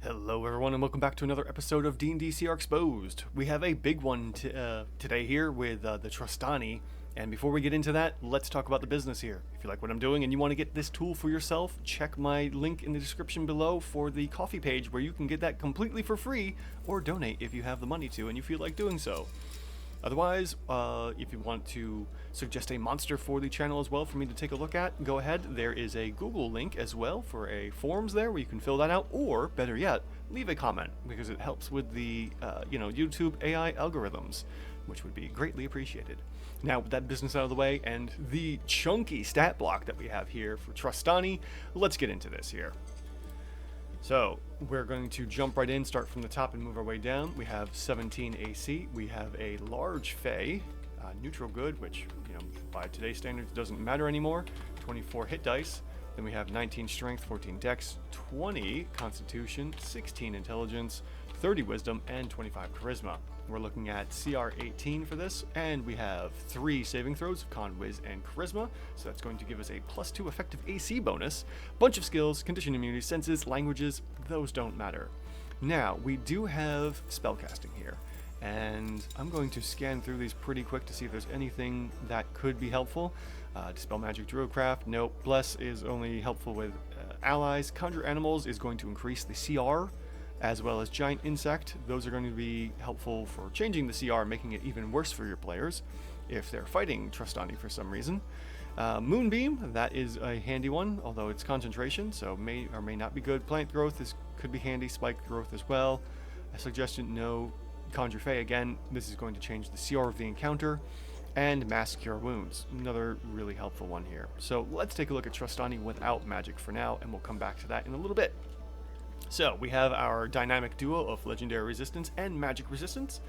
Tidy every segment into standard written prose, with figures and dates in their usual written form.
Hello everyone and welcome back to another episode of D&D CR Exposed. We have a big one today here with the Trostani, and before we get into that, let's talk about the business here. If you like what I'm doing and you want to get this tool for yourself, check my link in the description below for the coffee page where you can get that completely for free, or donate if you have the money to and you feel like doing so. Otherwise, if you want to suggest a monster for the channel as well for me to take a look at, go ahead. There is a Google link as well for a forms there where you can fill that out, or better yet, leave a comment because it helps with the YouTube AI algorithms, which would be greatly appreciated. Now, with that business out of the way and the chunky stat block that we have here for Trostani, let's get into this here. So, we're going to jump right in, start from the top and move our way down. We have 17 AC, we have a large Fey, neutral good, which, by today's standards doesn't matter anymore, 24 hit dice. Then we have 19 strength, 14 dex, 20 constitution, 16 intelligence, 30 wisdom, and 25 charisma. We're looking at CR 18 for this, and we have 3 saving throws of con, wiz, and charisma, so that's going to give us a +2 effective AC bonus. Bunch of skills, condition immunity, senses, languages, those don't matter. Now, we do have spellcasting here, and I'm going to scan through these pretty quick to see if there's anything that could be helpful. Dispel magic, druidcraft, nope. Bless is only helpful with allies. Conjure animals is going to increase the CR, as well as giant insect. Those are going to be helpful for changing the CR, making it even worse for your players if they're fighting Trostani for some reason. Moonbeam, that is a handy one, although it's concentration, so may or may not be good. Plant growth could be handy. Spike growth as well. A suggestion, no. Conjure Fey, again, this is going to change the CR of the encounter. And Mass Cure Wounds, another really helpful one here. So let's take a look at Trostani without magic for now, and we'll come back to that in a little bit. So we have our dynamic duo of legendary resistance and magic resistance.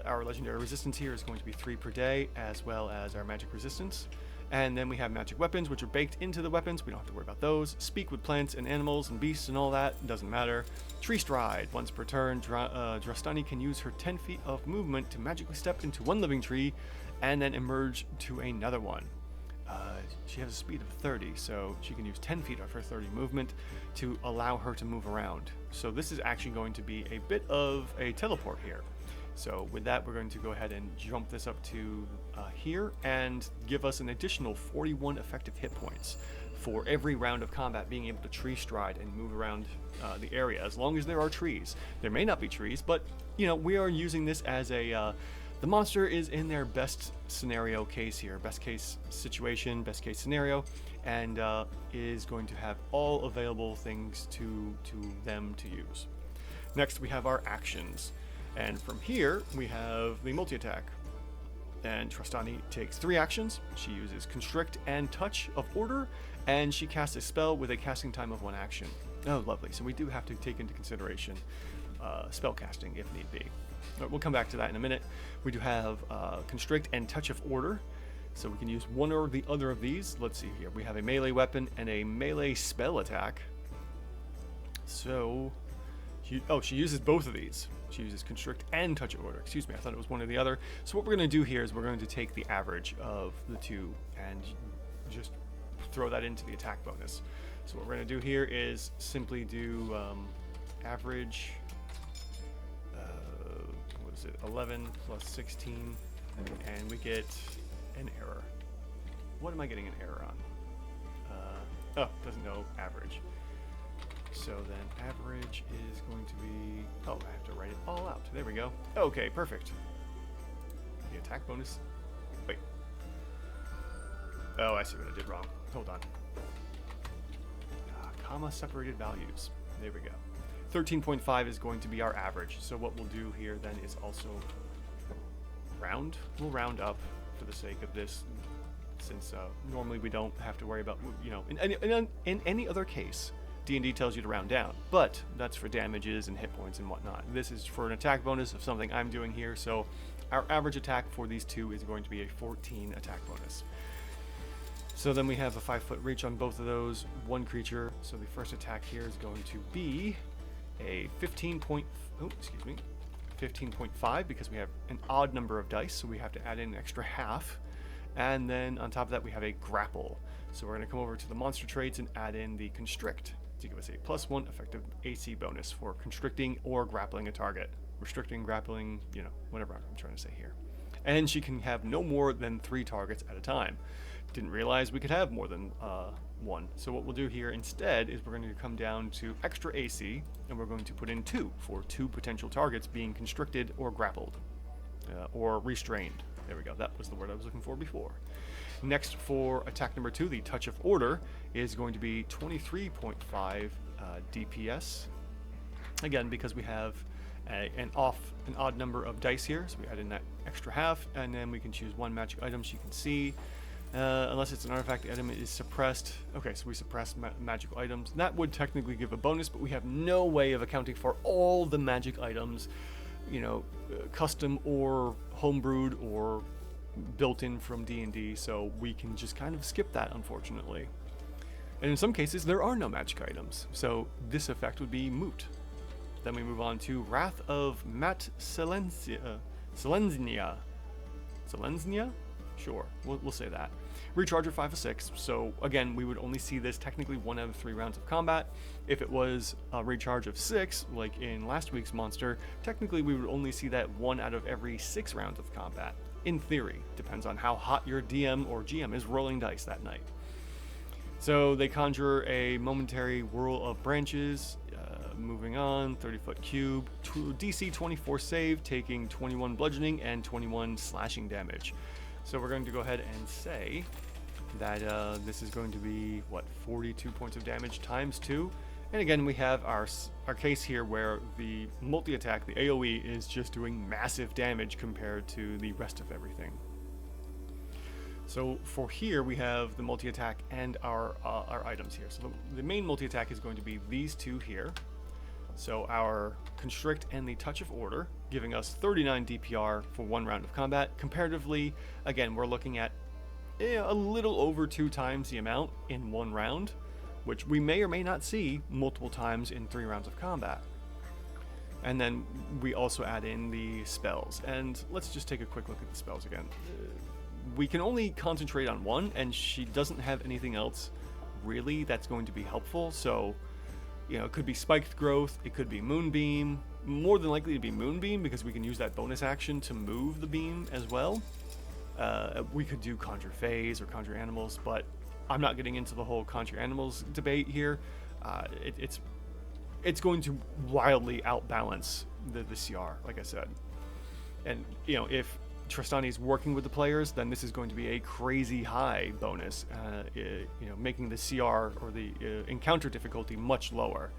Our legendary resistance here is going to be 3 per day, as well as our magic resistance. And then we have magic weapons, which are baked into the weapons. We don't have to worry about those. Speak with plants and animals and beasts and all that. Doesn't matter. Tree Stride. Once per turn, Trostani can use her 10 feet of movement to magically step into one living tree and then emerge to another one. She has a speed of 30, so she can use 10 feet of her 30 movement to allow her to move around. So this is actually going to be a bit of a teleport here. So with that, we're going to go ahead and jump this up to here and give us an additional 41 effective hit points for every round of combat, being able to tree stride and move around the area as long as there are trees. There may not be trees, but we are using this as a the monster is in their best scenario case here, best case situation, best case scenario, and is going to have all available things to them to use. Next, we have our actions. And from here, we have the multi-attack. And Trostani takes 3 actions. She uses Constrict and Touch of Order, and she casts a spell with a casting time of 1 action. Oh, lovely. So we do have to take into consideration spell casting if need be. But we'll come back to that in a minute. We do have Constrict and Touch of Order, so we can use one or the other of these. Let's see here. We have a melee weapon and a melee spell attack. So, she uses both of these. She uses Constrict and Touch of Order. Excuse me, I thought it was one or the other. So what we're going to do here is we're going to take the average of the two and just throw that into the attack bonus. So what we're going to do here is simply do average, 11 plus 16, and we get an error. What am I getting an error on? Doesn't know average. So then average is going to be, I have to write it all out. There we go. Okay, perfect. The attack bonus, wait. Oh, I see what I did wrong. Hold on. Comma separated values. There we go. 13.5 is going to be our average. So what we'll do here then is also round. We'll round up for the sake of this, since normally we don't have to worry about, in any other case, D&D tells you to round down, but that's for damages and hit points and whatnot. This is for an attack bonus of something I'm doing here, so our average attack for these two is going to be a 14 attack bonus. So then we have a 5-foot reach on both of those, one creature. So the first attack here is going to be a 15.5 because we have an odd number of dice, so we have to add in an extra half. And then on top of that we have a grapple. So we're going to come over to the monster traits and add in the Constrict. to give us a +1 effective AC bonus for constricting or grappling a target. Restricting, grappling, whatever I'm trying to say here. And she can have no more than 3 targets at a time. Didn't realize we could have more than 1. So what we'll do here instead is we're going to come down to extra AC, and we're going to put in 2 for 2 potential targets being constricted or grappled, or restrained. There we go. That was the word I was looking for before. Next, for attack number 2, the Touch of Order is going to be 23.5 DPS. Again, because we have an odd number of dice here, so we add in that extra half, and then we can choose 1 magic item she can see. Unless it's an artifact, the item is suppressed. Okay, so we suppress magical items. That would technically give a bonus, but we have no way of accounting for all the magic items, custom or homebrewed or built in from D&D, so we can just kind of skip that, unfortunately. And in some cases, there are no magic items, so this effect would be moot. Then we move on to Wrath of Mat Selenznia. Selenznia? Sure, we'll say that. Recharge of 5 of 6, so again, we would only see this technically 1 out of 3 rounds of combat. If it was a recharge of 6, like in last week's monster, technically we would only see that 1 out of every 6 rounds of combat. In theory, depends on how hot your DM or GM is rolling dice that night. So they conjure a momentary whirl of branches. Moving on, 30-foot cube, DC 24 save, taking 21 bludgeoning and 21 slashing damage. So we're going to go ahead and say that this is going to be, 42 points of damage times 2. And again, we have our case here where the multi-attack, the AoE, is just doing massive damage compared to the rest of everything. So for here, we have the multi-attack and our items here. So the main multi-attack is going to be these 2 here. So our Constrict and the Touch of Order, giving us 39 DPR for 1 round of combat. Comparatively, again, we're looking at a little over 2 times the amount in 1 round, which we may or may not see multiple times in 3 rounds of combat. And then we also add in the spells. And let's just take a quick look at the spells again. We can only concentrate on 1, and she doesn't have anything else really that's going to be helpful. So, it could be Spiked Growth, it could be Moonbeam. More than likely to be Moonbeam, because we can use that bonus action to move the beam as well. We could do Conjure Phase or Conjure Animals, but I'm not getting into the whole Conjure Animals debate here. It's going to wildly outbalance the CR, like I said. And, if Trostani is working with the players, then this is going to be a crazy high bonus, making the CR or the encounter difficulty much lower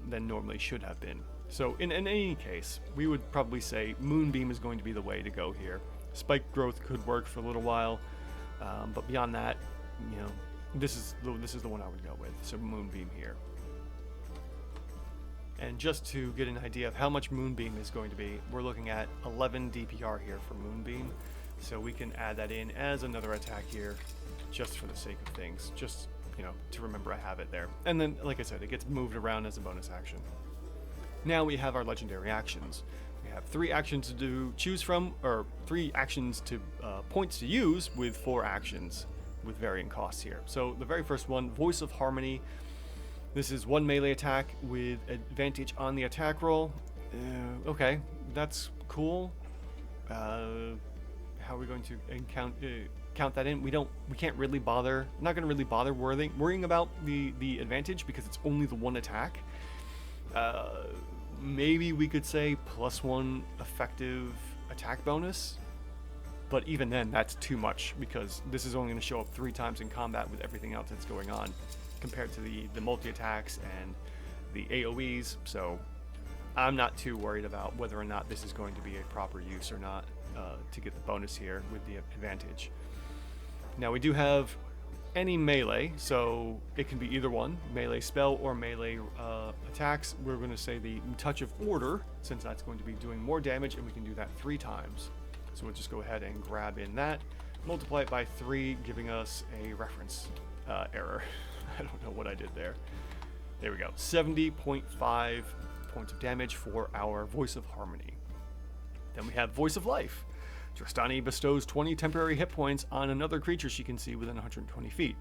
than normally should have been. So in any case, we would probably say Moonbeam is going to be the way to go here. Spike Growth could work for a little while, but beyond that, this is the one I would go with. So Moonbeam here. And just to get an idea of how much Moonbeam is going to be, we're looking at 11 DPR here for Moonbeam. So we can add that in as another attack here, just for the sake of things. Just, to remember I have it there. And then, like I said, it gets moved around as a bonus action. Now we have our legendary actions. We have 3 actions to choose from, or 3 actions to points to use with 4 actions with varying costs here. So the very first one, Voice of Harmony. This is 1 melee attack with advantage on the attack roll. Okay, that's cool. How are we going to count that in? We can't really bother. Not going to really bother worrying about the advantage because it's only the 1 attack. Maybe we could say +1 effective attack bonus, but even then, that's too much because this is only going to show up 3 times in combat with everything else that's going on, compared to the multi-attacks and the AoEs, so I'm not too worried about whether or not this is going to be a proper use or not to get the bonus here with the advantage. Now we do have any melee, so it can be either one, melee spell or melee attacks. We're going to say the Touch of Order, since that's going to be doing more damage, and we can do that 3 times. So we'll just go ahead and grab in that, multiply it by 3, giving us a reference error. I don't know what I did there. There we go. 70.5 points of damage for our Voice of Harmony. Then we have Voice of Life. Trostani bestows 20 temporary hit points on another creature she can see within 120 feet.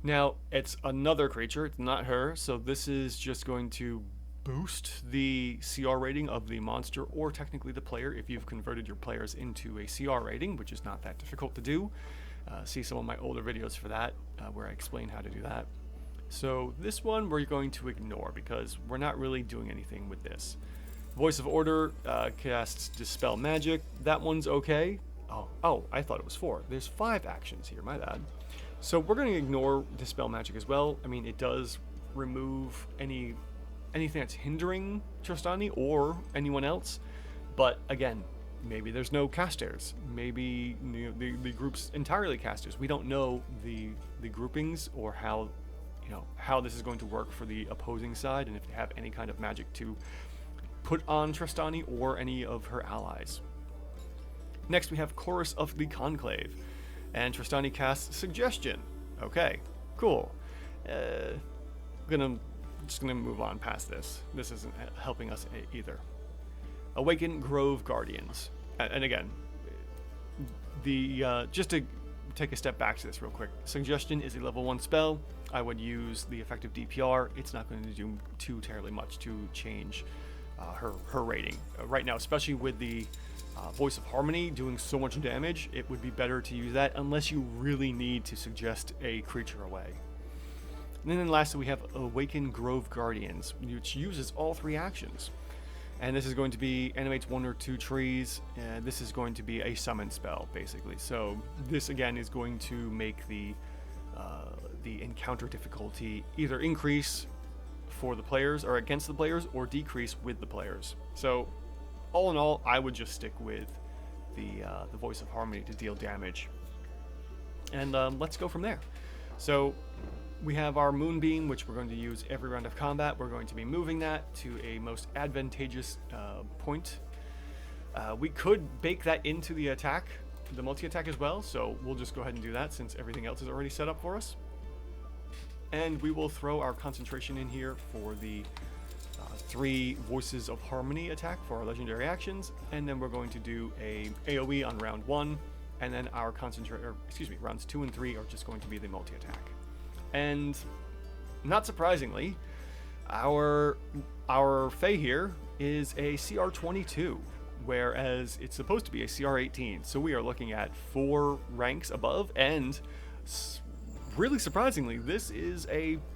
Now, it's another creature, it's not her, so this is just going to boost the CR rating of the monster, or technically the player, if you've converted your players into a CR rating, which is not that difficult to do. See some of my older videos for that, where I explain how to do that. So this one we're going to ignore, because we're not really doing anything with this. Voice of Order casts Dispel Magic. That one's okay. Oh, I thought it was 4. There's 5 actions here, my bad. So we're going to ignore Dispel Magic as well. I mean, it does remove anything that's hindering Trostani or anyone else. But again, maybe there's no casters. Maybe the group's entirely casters. We don't know the groupings or how this is going to work for the opposing side, and if they have any kind of magic to put on Trostani or any of her allies. Next, we have Chorus of the Conclave. And Trostani casts Suggestion. Okay, cool. Just gonna move on past this. This isn't helping us either. Awaken Grove Guardians. And again, just to take a step back to this real quick. Suggestion is a level 1 spell. I would use the effective DPR. It's not going to do too terribly much to change her rating. Right now, especially with the Voice of Harmony doing so much damage, it would be better to use that unless you really need to suggest a creature away. And then lastly, we have Awaken Grove Guardians, which uses all 3 actions. And this is going to be animates 1 or 2 trees, and this is going to be a summon spell, basically. So this again is going to make the encounter difficulty either increase for the players or against the players, or decrease with the players. So all in all, I would just stick with the Voice of Harmony to deal damage. And let's go from there. So we have our Moonbeam, which we're going to use every round of combat. We're going to be moving that to a most advantageous point. We could bake that into the attack, the multi-attack as well, so we'll just go ahead and do that since everything else is already set up for us. And we will throw our concentration in here for the 3 Voices of Harmony attack for our legendary actions, and then we're going to do a AoE on round 1, and then our rounds 2 and 3 are just going to be the multi-attack. And not surprisingly, our Fae here is a CR 22, whereas it's supposed to be a CR 18. So we are looking at 4 ranks above, and really surprisingly, this is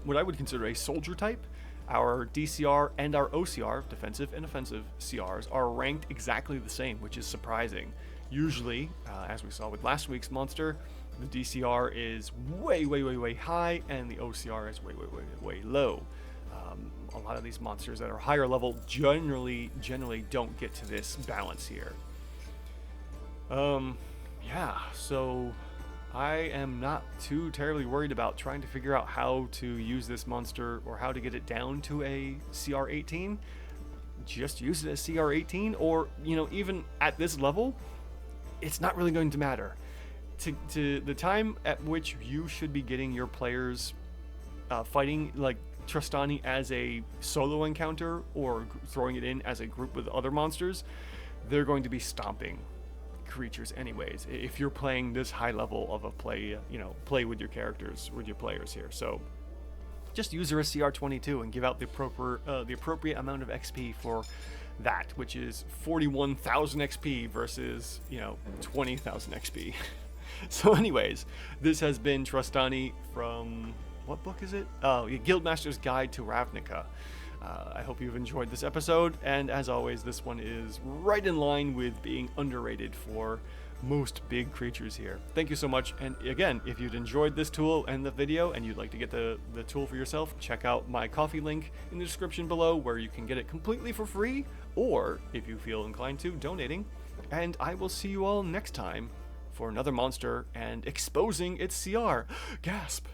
what I would consider a soldier type. Our DCR and our OCR, defensive and offensive CRs, are ranked exactly the same, which is surprising. Usually, as we saw with last week's monster, the DCR is way high, and the OCR is way low. A lot of these monsters that are higher level generally don't get to this balance here. Yeah, so I am not too terribly worried about trying to figure out how to use this monster or how to get it down to a CR 18. Just use it as CR 18, or even at this level, it's not really going to matter. To the time at which you should be getting your players fighting like Trostani as a solo encounter or throwing it in as a group with other monsters, they're going to be stomping creatures anyways if you're playing this high level of a play with your characters, with your players here. So just use her as CR 22 and give out the appropriate amount of XP for that, which is 41,000 XP versus 20,000 XP. So anyways, this has been Trostani from, what book is it? Oh, Guildmasters Guide to Ravnica. I hope you've enjoyed this episode, and as always, this one is right in line with being underrated for most big creatures here. Thank you so much, and again, if you'd enjoyed this tool and the video and you'd like to get the tool for yourself, check out my Ko-fi link in the description below, where you can get it completely for free, or if you feel inclined to, donating. And I will see you all next time for another monster and exposing its CR. Gasp!